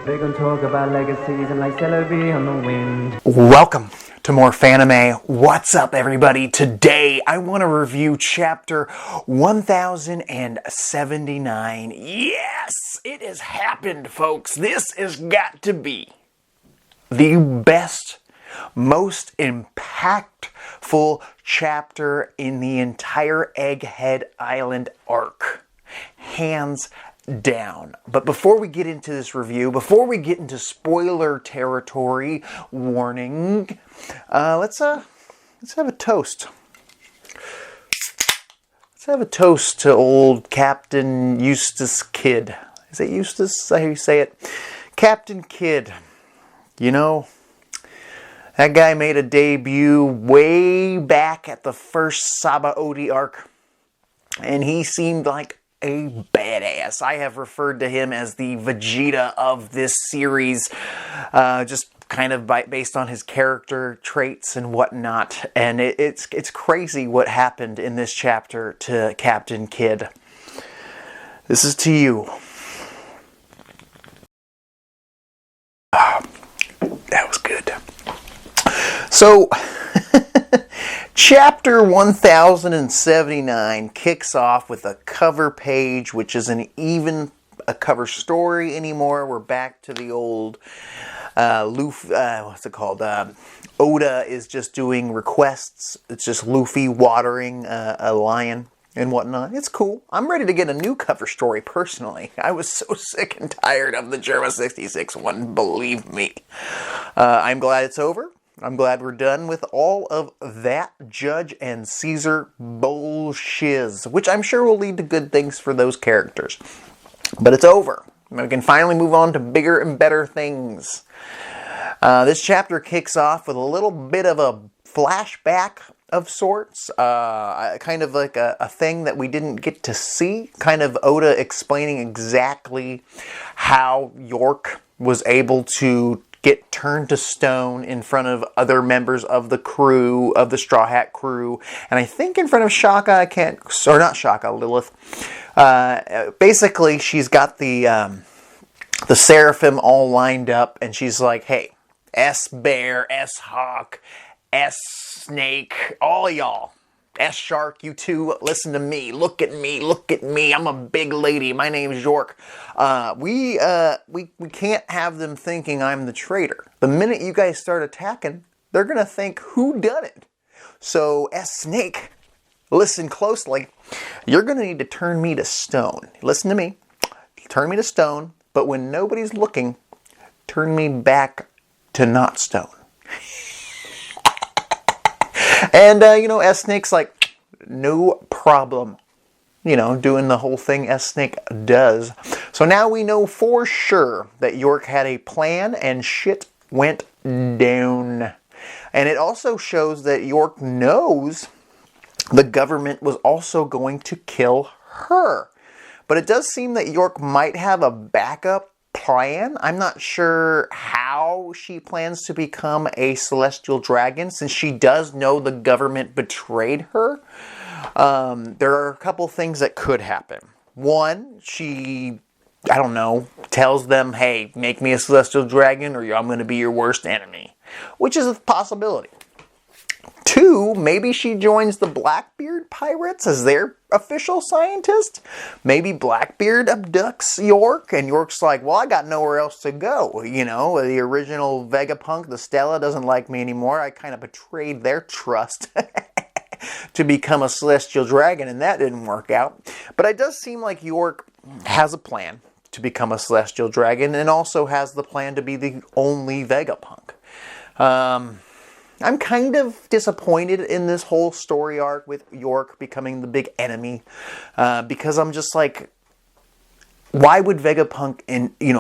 We're gonna talk about legacies and like celery on the wind. Welcome to more Fanime. What's up, everybody? Today I want to review chapter 1079. Yes, it has happened, folks. This has got to be the best, most impactful chapter in the entire Egghead Island arc. Hands down. But before we get into this review, before we get into spoiler territory, warning, let's have a toast. Let's have a toast to old Captain Eustace Kidd. Is it Eustace? Is that how you say it? Captain Kidd. You know, that guy made a debut way back at the first Sabaody arc, and he seemed like a badass. I have referred to him as the Vegeta of this series, just kind of based on his character traits and whatnot. And it's crazy what happened in this chapter to Captain Kidd. This is to you. That was good. So, chapter 1079 kicks off with a cover page, which isn't even a cover story anymore. We're back to the old what's it called? Oda is just doing requests. It's just Luffy watering a lion and whatnot. It's cool. I'm ready to get a new cover story, personally. I was so sick and tired of the Germa 66 one, believe me. I'm glad it's over. I'm glad we're done with all of that Judge and Caesar bullshiz, which I'm sure will lead to good things for those characters. But it's over. We can finally move on to bigger and better things. This chapter kicks off with a little bit of a flashback of sorts, kind of like a thing that we didn't get to see, kind of Oda explaining exactly how York was able to get turned to stone in front of other members of the crew, of the Straw Hat crew, and I think in front of Shaka, Lilith. Basically, she's got the Seraphim all lined up, and she's like, hey, S-Bear, S-Hawk, S-Snake, all y'all. S-Shark, you two, listen to me. Look at me. Look at me. I'm a big lady. My name's York. We can't have them thinking I'm the traitor. The minute you guys start attacking, they're going to think, who done it? So, S-Snake, listen closely. You're going to need to turn me to stone. Listen to me. Turn me to stone, but when nobody's looking, turn me back to not stone. And, S-Snake's like, no problem. Doing the whole thing S-Snake does. So now we know for sure that York had a plan and shit went down. And it also shows that York knows the government was also going to kill her. But it does seem that York might have a backup plan. I'm not sure how she plans to become a celestial dragon, since she does know the government betrayed her. There are a couple things that could happen. One, she, tells them, hey, make me a celestial dragon or I'm going to be your worst enemy, which is a possibility. Two, maybe she joins the Blackbeard pirates as their official scientist. Maybe Blackbeard abducts York, and York's like, well, I got nowhere else to go. The original Vegapunk, the Stella, doesn't like me anymore. I kind of betrayed their trust to become a celestial dragon, and that didn't work out. But it does seem like York has a plan to become a celestial dragon, and also has the plan to be the only Vegapunk. I'm kind of disappointed in this whole story arc with York becoming the big enemy, because I'm just like, why would Vegapunk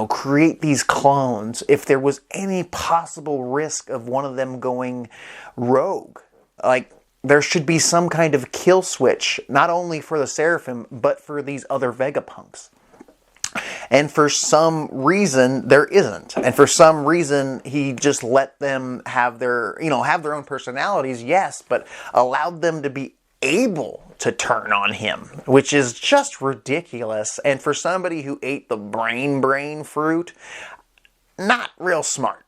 create these clones if there was any possible risk of one of them going rogue? Like, there should be some kind of kill switch, not only for the Seraphim, but for these other Vegapunks. And for some reason, there isn't. And for some reason, he just let them have their own personalities, yes, but allowed them to be able to turn on him, which is just ridiculous. And for somebody who ate the brain fruit, not real smart.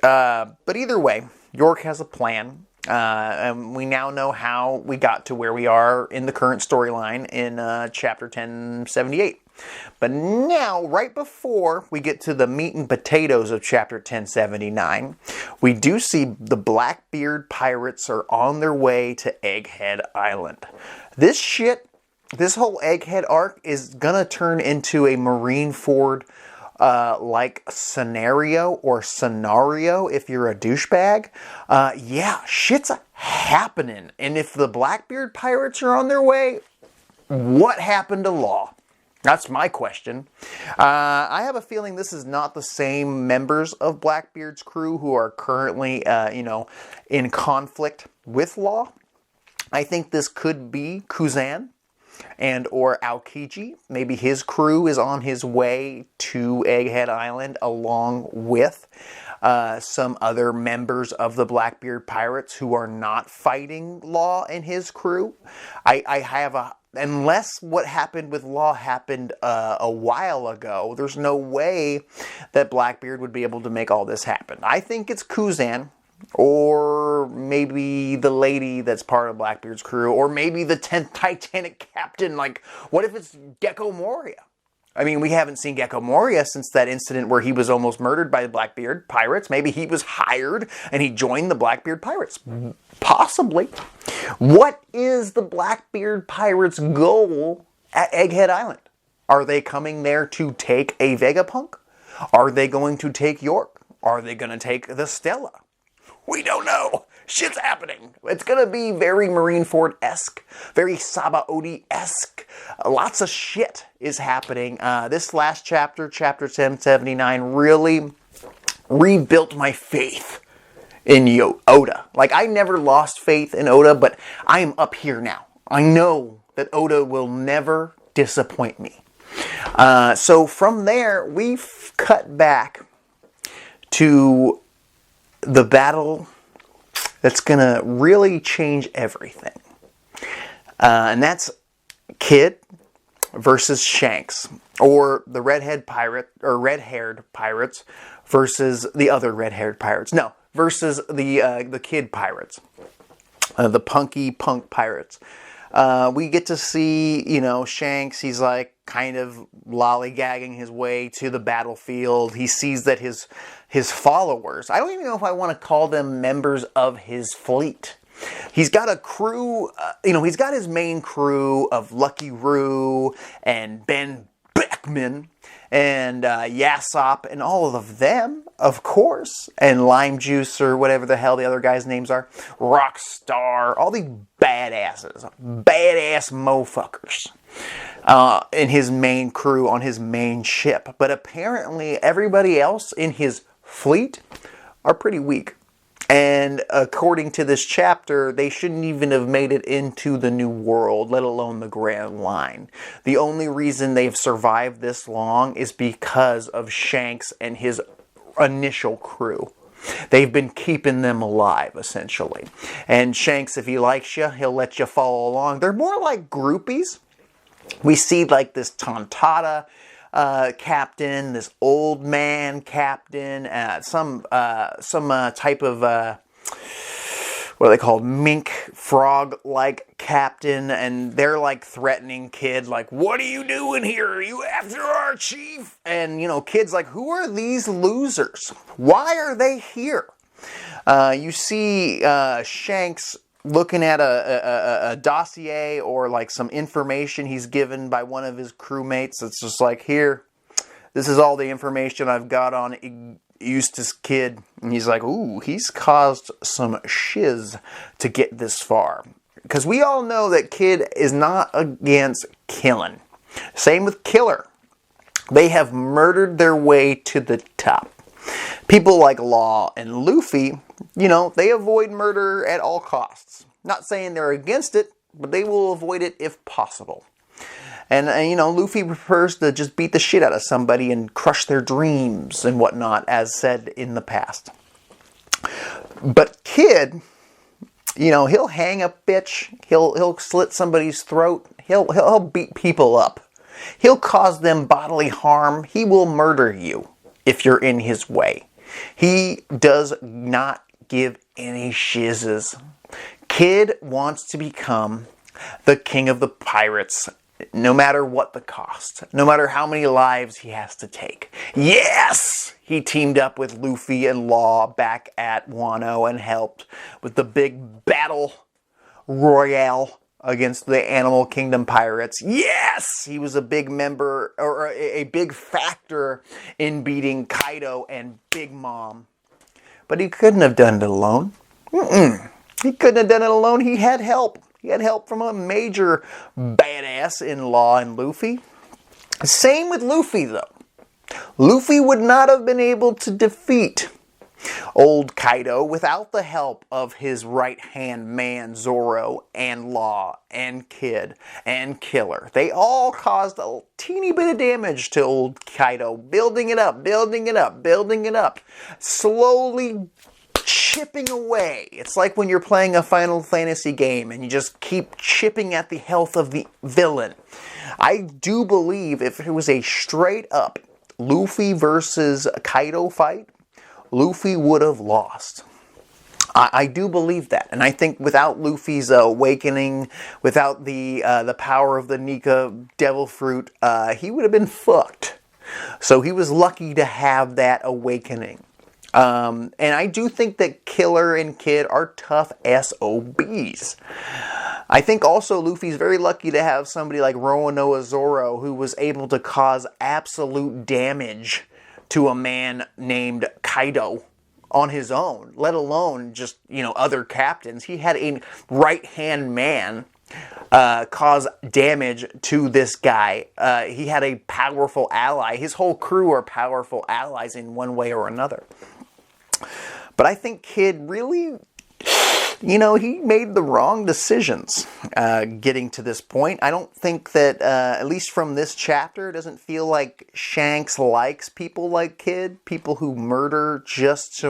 But either way, York has a plan. And we now know how we got to where we are in the current storyline in chapter 1078. But now, right before we get to the meat and potatoes of chapter 1079, we do see the Blackbeard pirates are on their way to Egghead Island. This whole Egghead arc is gonna turn into a Marineford like scenario if you're a douchebag. Yeah, shit's happening. And if the Blackbeard pirates are on their way, what happened to Law? That's my question. I have a feeling this is not the same members of Blackbeard's crew who are currently, in conflict with Law. I think this could be Kuzan and or Aokiji. Maybe his crew is on his way to Egghead Island along with some other members of the Blackbeard pirates who are not fighting Law and his crew. Unless what happened with Law happened a while ago, there's no way that Blackbeard would be able to make all this happen. I think it's Kuzan, or maybe the lady that's part of Blackbeard's crew, or maybe the 10th Titanic captain. Like, what if it's Gecko Moria? I mean, we haven't seen Gecko Moria since that incident where he was almost murdered by the Blackbeard pirates. Maybe he was hired and he joined the Blackbeard pirates. Possibly. What is the Blackbeard pirates' goal at Egghead Island? Are they coming there to take a Vegapunk? Are they going to take York? Are they going to take the Stella? We don't know. Shit's happening. It's going to be very Marineford-esque, very Sabaody-esque. Lots of shit is happening. This last chapter, chapter 1079, really rebuilt my faith in Oda. Like, I never lost faith in Oda, but I am up here now. I know that Oda will never disappoint me. So from there, we've cut back to the battle that's going to really change everything. And that's Kid versus Shanks, or the red-haired pirates versus the other red-haired pirates. No, versus the Kid pirates, the punky punk pirates. We get to see, Shanks. He's like kind of lollygagging his way to the battlefield. He sees that his followers, I don't even know if I want to call them members of his fleet. He's got a crew, he's got his main crew of Lucky Roo and Ben Beckman and Yassop and all of them, of course, and Lime Juice or whatever the hell the other guys' names are, Rockstar, all these badass moffuckers in his main crew on his main ship. But apparently everybody else in his fleet are pretty weak. And according to this chapter, they shouldn't even have made it into the New World, let alone the Grand Line. The only reason they've survived this long is because of Shanks and his initial crew. They've been keeping them alive, essentially. And Shanks, if he likes you, he'll let you follow along. They're more like groupies. We see like this Tontata captain, this old man captain, some type of what are they called, mink frog-like captain, and they're like threatening Kid, like, what are you doing here? Are you after our chief? And Kid's like, who are these losers? Why are they here? You see Shanks looking at a dossier or like some information he's given by one of his crewmates. It's just like, here, this is all the information I've got on Eustace Kid. And he's like, ooh, he's caused some shiz to get this far. Because we all know that Kid is not against killing. Same with Killer. They have murdered their way to the top. People like Law and Luffy, they avoid murder at all costs. Not saying they're against it, but they will avoid it if possible. And Luffy prefers to just beat the shit out of somebody and crush their dreams and whatnot, as said in the past. But Kid, he'll hang a bitch, he'll slit somebody's throat, he'll beat people up. He'll cause them bodily harm, he will murder you if you're in his way. He does not give any shizzes. Kid wants to become the king of the pirates, no matter what the cost, no matter how many lives he has to take. Yes! He teamed up with Luffy and Law back at Wano and helped with the big battle royale against the Animal Kingdom pirates. Yes! He was a big member, or a big factor in beating Kaido and Big Mom. But he couldn't have done it alone. He couldn't have done it alone. He had help. He had help from a major badass in Law and Luffy. Same with Luffy, though. Luffy would not have been able to defeat old Kaido without the help of his right-hand man Zoro and Law and Kid and Killer. They all caused a teeny bit of damage to old Kaido, building it up, building it up, building it up, slowly chipping away. It's like when you're playing a Final Fantasy game and you just keep chipping at the health of the villain. I do believe if it was a straight up Luffy versus Kaido fight, Luffy would have lost. I do believe that. And I think without Luffy's awakening, without the power of the Nika Devil Fruit, he would have been fucked. So he was lucky to have that awakening. And I do think that Killer and Kid are tough SOBs. I think also Luffy's very lucky to have somebody like Roanoa Zoro who was able to cause absolute damage to a man named Kaido on his own, let alone just, other captains. He had a right-hand man cause damage to this guy. He had a powerful ally. His whole crew are powerful allies in one way or another. But I think Kid really, he made the wrong decisions getting to this point. I don't think that, at least from this chapter, it doesn't feel like Shanks likes people like Kid, people who murder, just to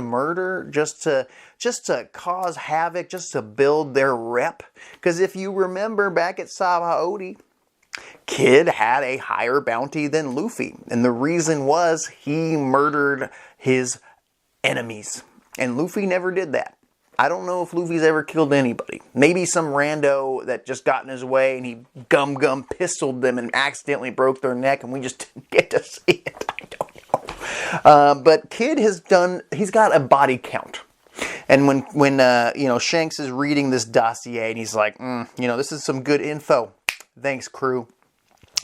cause havoc, just to build their rep. Because if you remember back at Sabaody, Kid had a higher bounty than Luffy. And the reason was he murdered his enemies. And Luffy never did that. I don't know if Luffy's ever killed anybody. Maybe some rando that just got in his way and he gum pistoled them and accidentally broke their neck and we just didn't get to see it. I don't know. But Kid he's got a body count. And when Shanks is reading this dossier and he's like, this is some good info. Thanks, crew.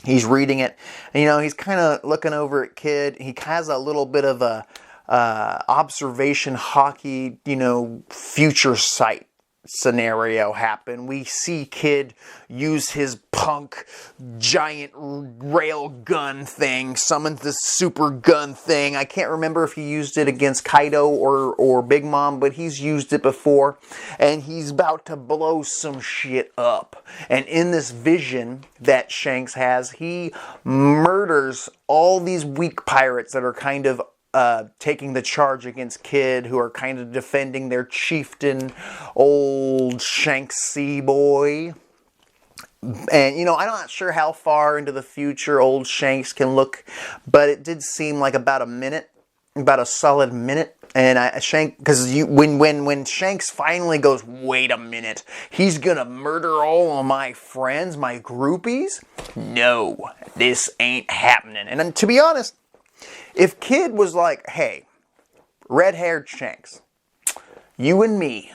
He's reading it. And, he's kind of looking over at Kid. He has a little bit of a observation hockey, future sight scenario happen. We see Kid use his punk giant rail gun thing, summon this super gun thing. I can't remember if he used it against Kaido or Big Mom, but he's used it before. And he's about to blow some shit up. And in this vision that Shanks has, he murders all these weak pirates that are kind of taking the charge against Kid, who are kind of defending their chieftain, old Shanksy boy. And, I'm not sure how far into the future old Shanks can look, but it did seem like about a solid minute. And when Shanks finally goes, wait a minute, he's gonna murder all of my friends, my groupies? No, this ain't happening. And to be honest, if Kid was like, hey, red-haired Shanks, you and me,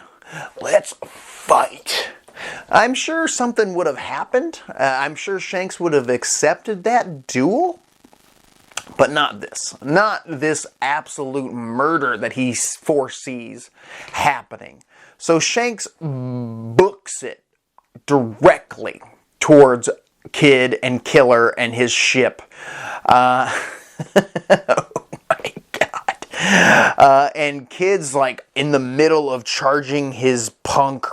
let's fight, I'm sure something would have happened. I'm sure Shanks would have accepted that duel. But not this. Not this absolute murder that he foresees happening. So Shanks books it directly towards Kid and Killer and his ship. Oh my god. And Kid's like in the middle of charging his punk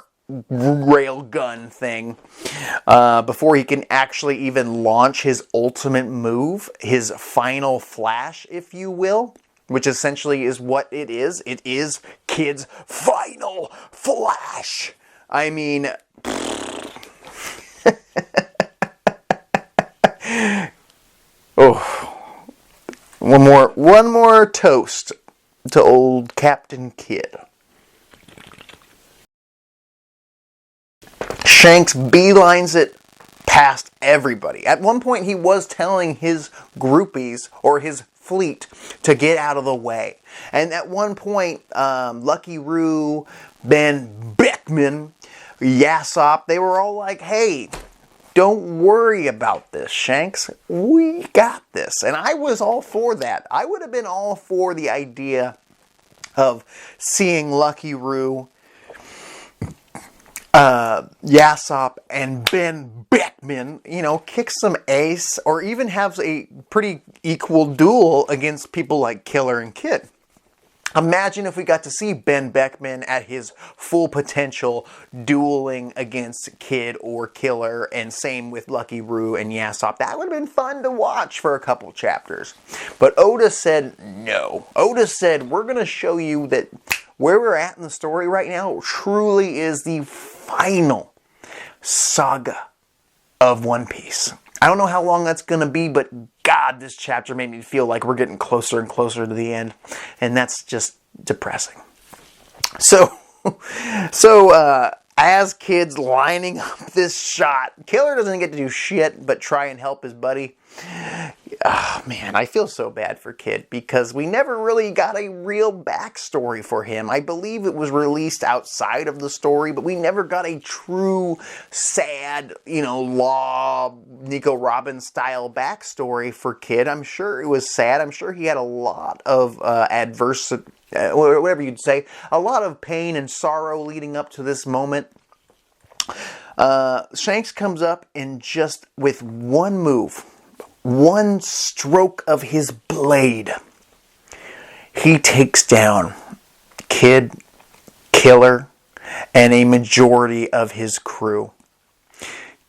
railgun thing before he can actually even launch his ultimate move, his final flash, if you will, which essentially is what it is. It is Kid's final flash. I mean, One more toast to old Captain Kidd. Shanks beelines it past everybody. At one point, he was telling his groupies or his fleet to get out of the way. And at one point, Lucky Roo, Ben Beckman, Yassop, they were all like, hey, don't worry about this, Shanks. We got this. And I was all for that. I would have been all for the idea of seeing Lucky Roo, Yassop, and Ben Beckman, kick some ace, or even have a pretty equal duel against people like Killer and Kidd. Imagine if we got to see Ben Beckman at his full potential dueling against Kidd or Killer, and same with Lucky Roo and Yassop. That would have been fun to watch for a couple chapters. But Oda said no. Oda said, we're going to show you that where we're at in the story right now truly is the final saga of One Piece. I don't know how long that's going to be, but God, this chapter made me feel like we're getting closer and closer to the end, and that's just depressing. So as Kidd's lining up this shot, Killer doesn't get to do shit but try and help his buddy. Oh, man, I feel so bad for Kidd because we never really got a real backstory for him. I believe it was released outside of the story, but we never got a true sad, Law, Nico Robin style backstory for Kidd. I'm sure it was sad. I'm sure he had a lot of adverse, whatever you'd say, a lot of pain and sorrow leading up to this moment. Shanks comes up and just with one move, one stroke of his blade, he takes down Kidd, Killer, and a majority of his crew.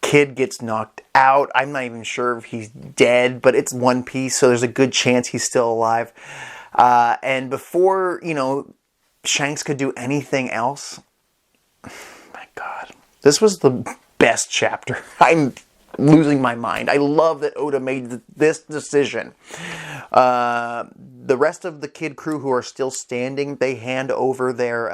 Kidd gets knocked out. I'm not even sure if he's dead, but it's One Piece, so there's a good chance he's still alive. And before, Shanks could do anything else, my God, this was the best chapter. I'm losing my mind. I love that Oda made this decision. The rest of the Kidd crew who are still standing, they hand over their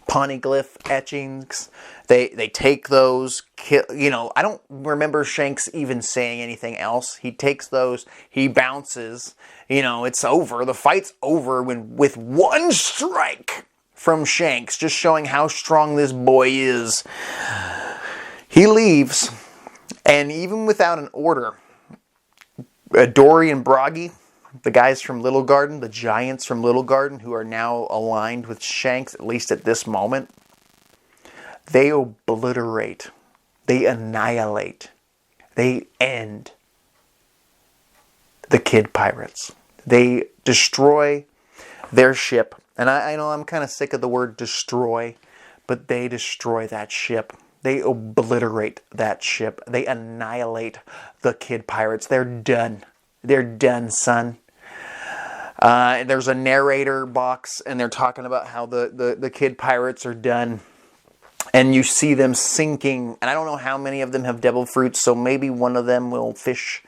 poneglyph etchings. They take those. I don't remember Shanks even saying anything else. He takes those. He bounces. It's over. The fight's over with one strike from Shanks, just showing how strong this boy is. He leaves. And even without an order, Dory and Bragi, the guys from Little Garden, the giants from Little Garden, who are now aligned with Shanks, at least at this moment, they obliterate, they annihilate, they end the Kidd pirates. They destroy their ship. And I know I'm kind of sick of the word destroy, but they destroy that ship. They obliterate that ship. They annihilate the Kidd pirates. They're done. They're done, son. There's a narrator box, and they're talking about how the Kidd pirates are done. And you see them sinking. And I don't know how many of them have devil fruits, so maybe one of them will fish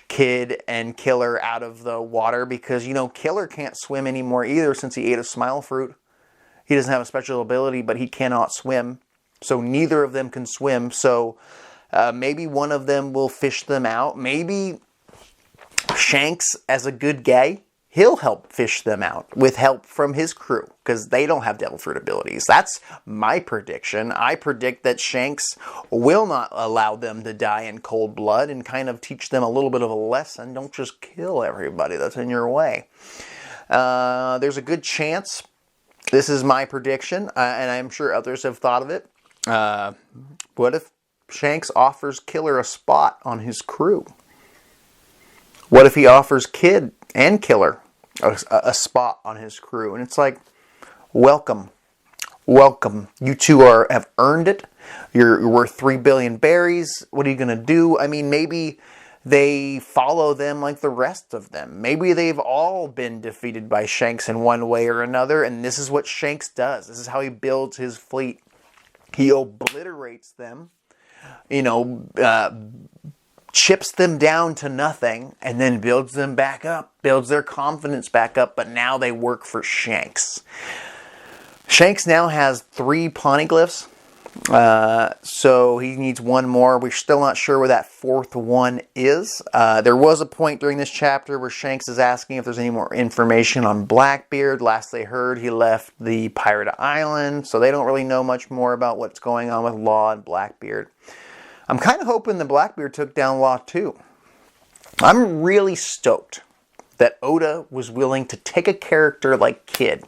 Kidd and Killer out of the water. Because, Killer can't swim anymore either since he ate a smile fruit. He doesn't have a special ability, but he cannot swim. So neither of them can swim. So maybe one of them will fish them out. Maybe Shanks, as a good guy, he'll help fish them out with help from his crew because they don't have devil fruit abilities. That's my prediction. I predict that Shanks will not allow them to die in cold blood and kind of teach them a little bit of a lesson. Don't just kill everybody that's in your way. There's a good chance. This is my prediction, and I'm sure others have thought of it. What if Shanks offers Killer a spot on his crew? What if he offers Kidd and Killer a spot on his crew? And it's like, welcome. You two have earned it. You're worth 3 billion berries. What are you going to do? I mean, maybe they follow them like the rest of them. Maybe they've all been defeated by Shanks in one way or another, and this is what Shanks does. This is how he builds his fleet. He obliterates them, chips them down to nothing, and then builds them back up, builds their confidence back up, but now they work for Shanks. Shanks now has 3 poneglyphs, so he needs 1 more. We're still not sure where that 4th one is. There was a point during this chapter where Shanks is asking if there's any more information on Blackbeard. Last they heard, he left the pirate island, so they don't really know much more about what's going on with Law and Blackbeard. I'm kind of hoping that Blackbeard took down Law too. I'm really stoked that Oda was willing to take a character like Kid,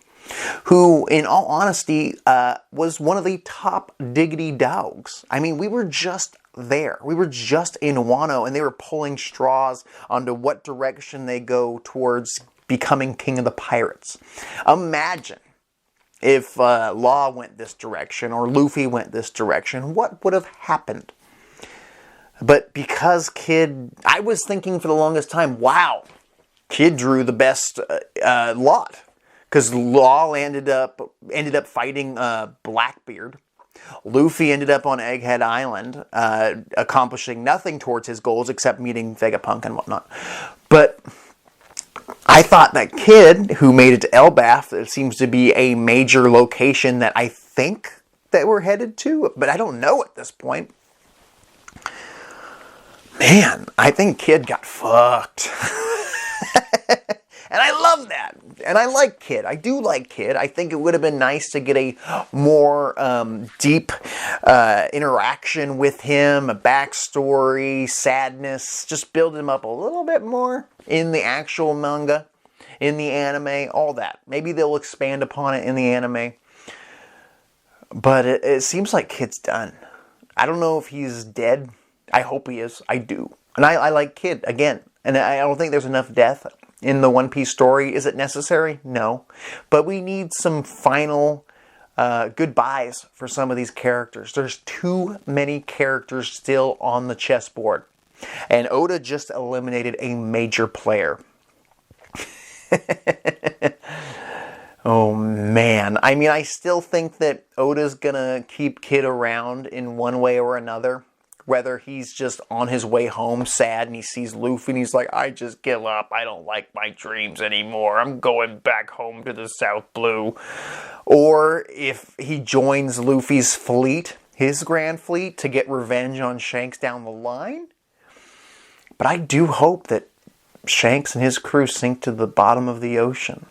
who, in all honesty, was one of the top diggity dogs. I mean, we were just there. We were just in Wano, and they were pulling straws onto what direction they go towards becoming king of the pirates. Imagine if Law went this direction, or Luffy went this direction, what would have happened? But because Kid, I was thinking for the longest time, wow, Kid drew the best lot. Because Law ended up fighting Blackbeard. Luffy ended up on Egghead Island, accomplishing nothing towards his goals except meeting Vegapunk and whatnot. But I thought that Kid, who made it to Elbaf, it seems to be a major location that I think that we're headed to, but I don't know at this point. Man, I think Kid got fucked. And I love that. And I like Kid. I do like Kid. I think it would have been nice to get a more deep interaction with him, a backstory, sadness, just build him up a little bit more in the actual manga, in the anime, all that. Maybe they'll expand upon it in the anime. But it seems like Kid's done. I don't know if he's dead. I hope he is. I do. And I like Kid, again. And I don't think there's enough death in the One Piece story. Is it necessary? No. But we need some final goodbyes for some of these characters. There's too many characters still on the chessboard. And Oda just eliminated a major player. Oh man. I mean, I still think that Oda's gonna keep Kid around in one way or another. Whether he's just on his way home sad and he sees Luffy and he's like, I just give up. I don't like my dreams anymore. I'm going back home to the South Blue. Or if he joins Luffy's fleet, his grand fleet, to get revenge on Shanks down the line. But I do hope that Shanks and his crew sink to the bottom of the ocean.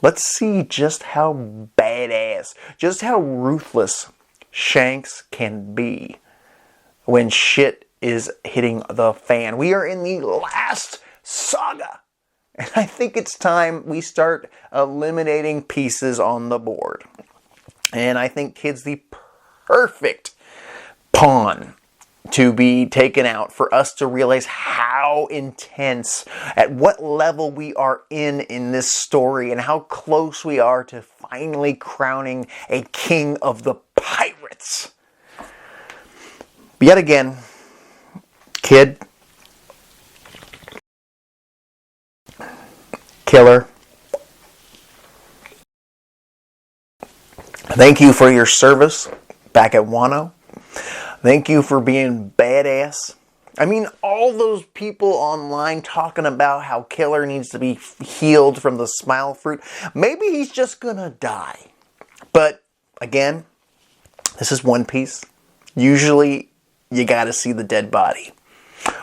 Let's see just how badass, just how ruthless Shanks can be when shit is hitting the fan. We are in the last saga. And I think it's time we start eliminating pieces on the board. And I think Kid's the perfect pawn to be taken out for us to realize how intense, at what level we are in this story, and how close we are to finally crowning a king of the pirates. Yet again, Kid, killer, thank you for your service back at Wano. Thank you for being badass. I mean, all those people online talking about how Killer needs to be healed from the smile fruit. Maybe he's just gonna die. But, again, this is One Piece. Usually, you gotta see the dead body.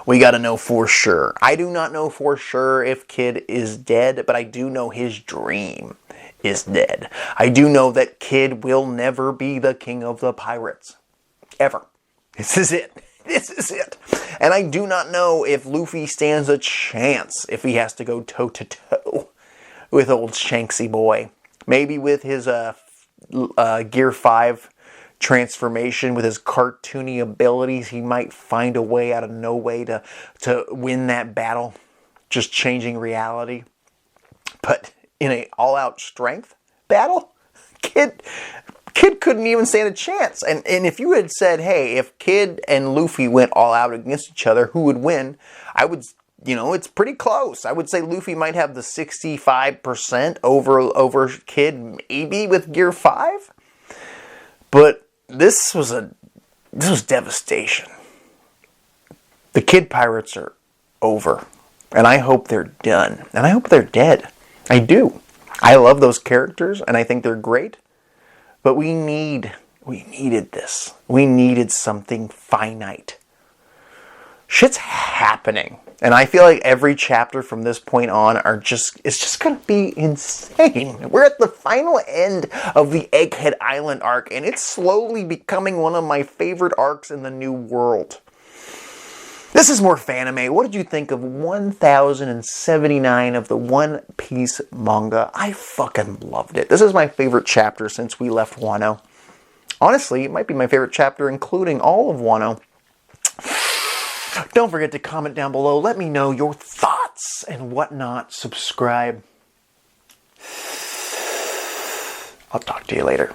We gotta know for sure. I do not know for sure if Kid is dead, but I do know his dream is dead. I do know that Kid will never be the king of the pirates. Ever. This is it. This is it. And I do not know if Luffy stands a chance if he has to go toe-to-toe with old Shanksy boy. Maybe with his Gear 5 transformation, with his cartoony abilities, he might find a way out of no way to win that battle, just changing reality. But in an all-out strength battle, Kid couldn't even stand a chance. And if you had said, hey, if Kid and Luffy went all out against each other, who would win? I would, it's pretty close. I would say Luffy might have the 65% over Kid, maybe with Gear 5. But this was devastation. The kid pirates are over. And I hope they're done. And I hope they're dead. I do. I love those characters, and I think they're great. But we needed this. We needed something finite. Shit's happening. And I feel like every chapter from this point on it's just going to be insane. We're at the final end of the Egghead Island arc, and it's slowly becoming one of my favorite arcs in the New World. This is more Fanime. What did you think of 1079 of the One Piece manga? I fucking loved it. This is my favorite chapter since we left Wano. Honestly, it might be my favorite chapter, including all of Wano. Don't forget to comment down below. Let me know your thoughts and whatnot. Subscribe. I'll talk to you later.